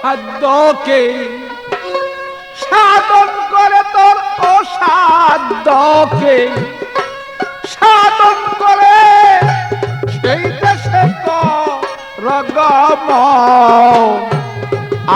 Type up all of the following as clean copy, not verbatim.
অসাধ্যকে সাধন করে, তোর অসাধ্যকে সাধন করে সেই দেশে রগম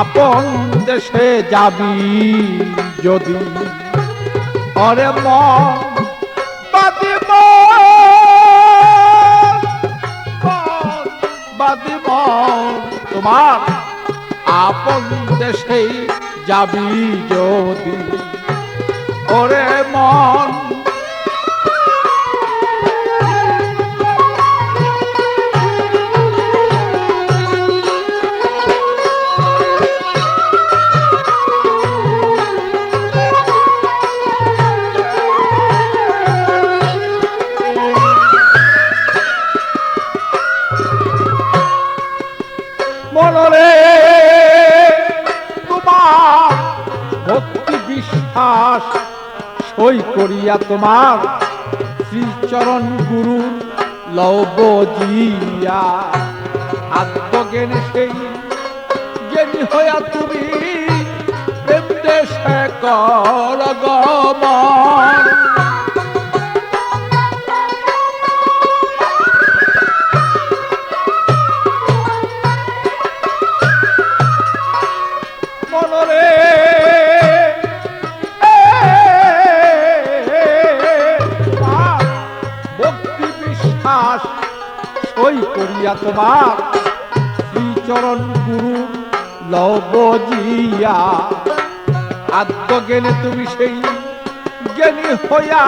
আপন দেশে যাবি যদি অরে মন বাদিব বাদিব তোমার আপন দেশে যাবি যদি ওরে মন মনরে তোমার ভক্তি বিশ্বাস সই করিয়া তোমার শ্রীচরণ গুরু লবজিয়া আত্মজ্ঞানে সেই জ্ঞানী হইয়া তুমি প্রেম দেশে কর গমন সই করিয়া তোমার শ্রীচরণ গুরু লবজিয়া আত্মজ্ঞানে তুমি সেই জ্ঞানী হইয়া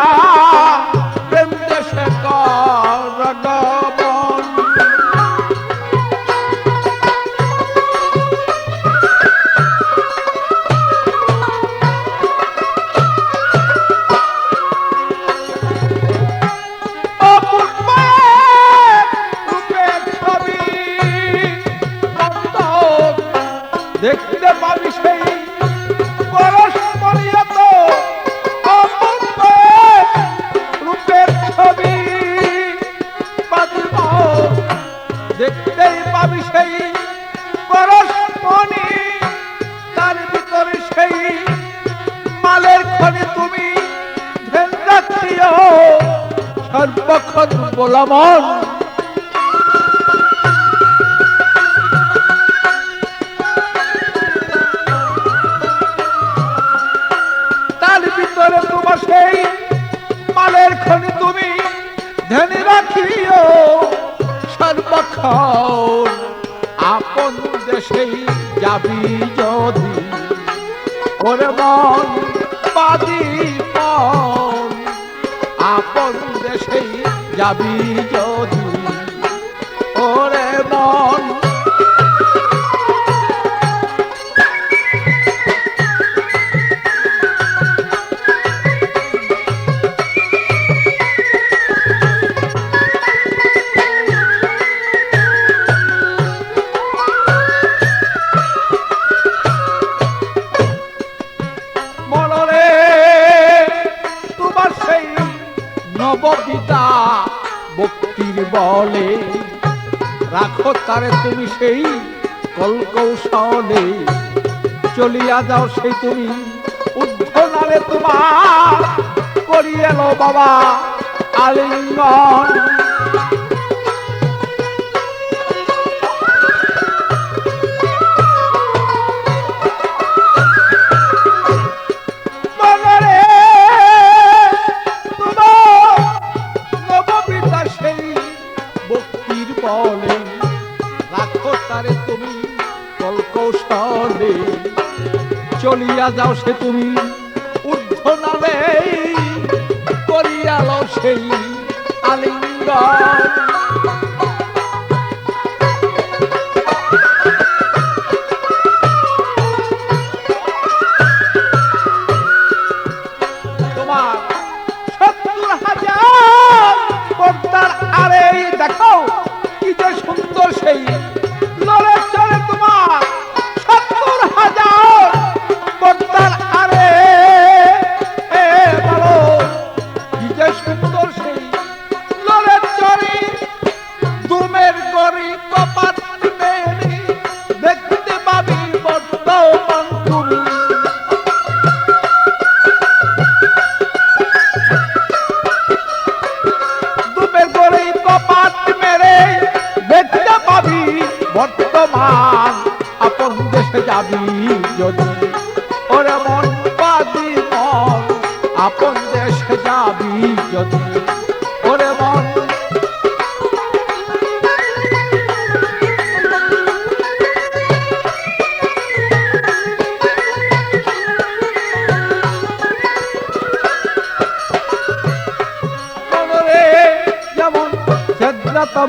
প্রেম দেশে কর গমন দেখতে পাবি সেই পরস্পরিয়ত অপূর্ব রূপের ছবি দেখতেই পাবি সেই পরস্পরি তার ভিতরে সেই মালের খনি তুমি ধ্যান রাখিও সর্বক্ষণ বলমন তোমার সেই মালের খনি তুমি ধ্যান রাখিও সর্বক্ষণ আপন দেশে যাবি যদি ওরে মন বাদি মন আপন দেশে যাবি যদি ওরে মন নববিদা ভক্তির বলে রাখো তারে তুমি সেই কলকৌশলে চলিয়া যাও সেই তুমি উদ্ধনারে তোমার করিয়ে লো বাবা আলিঙ্গন রাখো তারে তুমি কলকৌশলে চলিয়া যাও সে তুমি ঊর্ধ্বনালে করিয়া লও সেই আলিঙ্গন তোমার ৭০,০০০ পর্দার আরে দেখো কি যে সুন্দর সেই লড়ে চলে তোমার ৭০,০০০ পর্দার আরে বলো কি যে সুন্দর সেই লড়ে চলে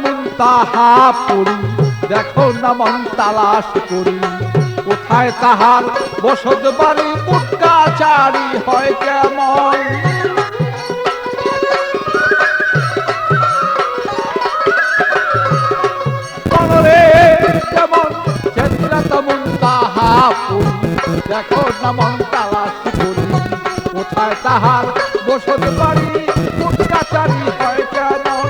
মুনতাহা পুরী, দেখো না মন তালাশ করি, কোথায় তাহার বসত বাড়ি, পুটকাচারি হয় কেমন। মনরে যেমন সিদরাত মুনতাহা পুরী, দেখো না মন তালাশ করি, কোথায় তাহার বসত বাড়ি, পুটকাচারি হয় কেমন।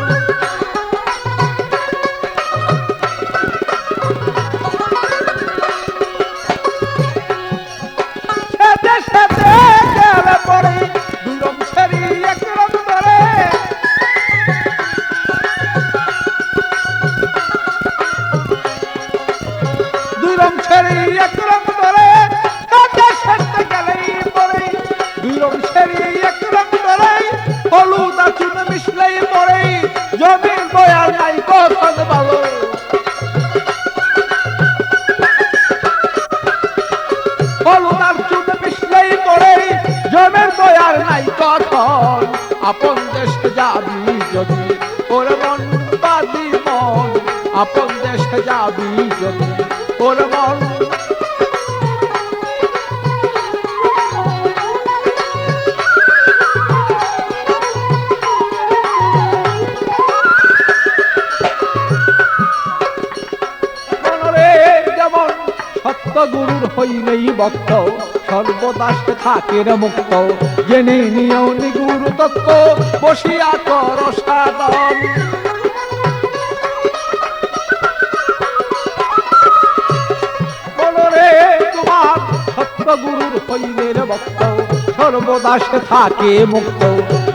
জমির বয়ার নাই কখন ভালো, হলুদার চুন মিশলেই পড়ে, জমের বয়ার নাই কখন। আপন দেশে যাবি যদি ওর মন বাদি মন, আপন দেশে যাবি যদি ওর মন। গুরুর হইলেই ভক্ত, সর্বদাস থাকে মুক্ত, জেনে নিও নিগুরু তত্ত্ব, বসিয়া কর সাধন। বলরে তোমার সত্য গুরুর হইলে ভক্ত, সর্বদাস থাকে মুক্ত,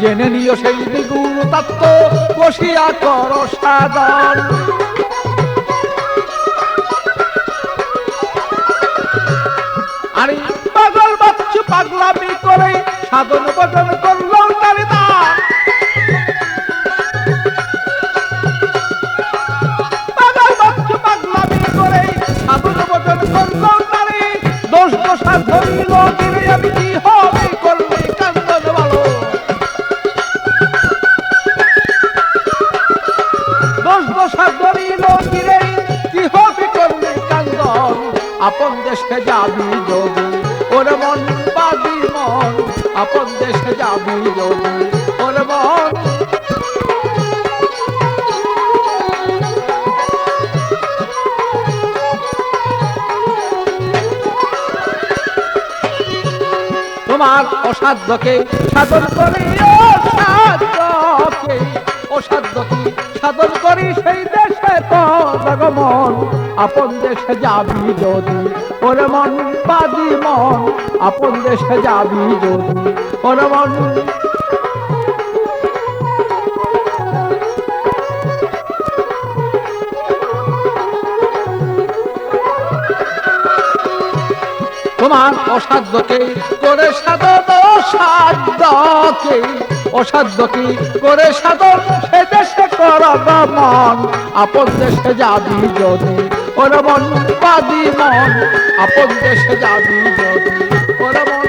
জেনে নিও সেই নিগুরু তত্ত্ব, বসিয়া কর সাধন। আরে পাগল বাচ্চু পাগলামি করে সাধন ভজন করলো তার দান, পাগল বাচ্চু পাগলামি করে সাধন ভজন করলো তারে, দোষ দোষা ধরিল গিরে আমি কি হবে করলে কান্দন ভালো, দোষ দোষা ধরিল গিরে কি হবে করলে কান্দন। আপন দেশে যাবি যদি ওর মন বাদি মন, আপন দেশে যাবি যদি ওর মন। তোমার অসাধ্যকে সাধন করি, অসাধ্যকে অসাধ্যকে সাধন করি, সেই দেশে তো ভগবান। আপন দেশে যাবি যদি ওর মন বাদি মন, আপন দেশে যাবি যদি ওর মন। তোমার অসাধ্যকে করে সাধন, অসাধ্যকে অসাধ্যকে করে সাধন, সে দেশে কর মন। আপন দেশে যাবি যদি ওর মন বাদি মন, আপন দেশে যাবি যদি ওর মন।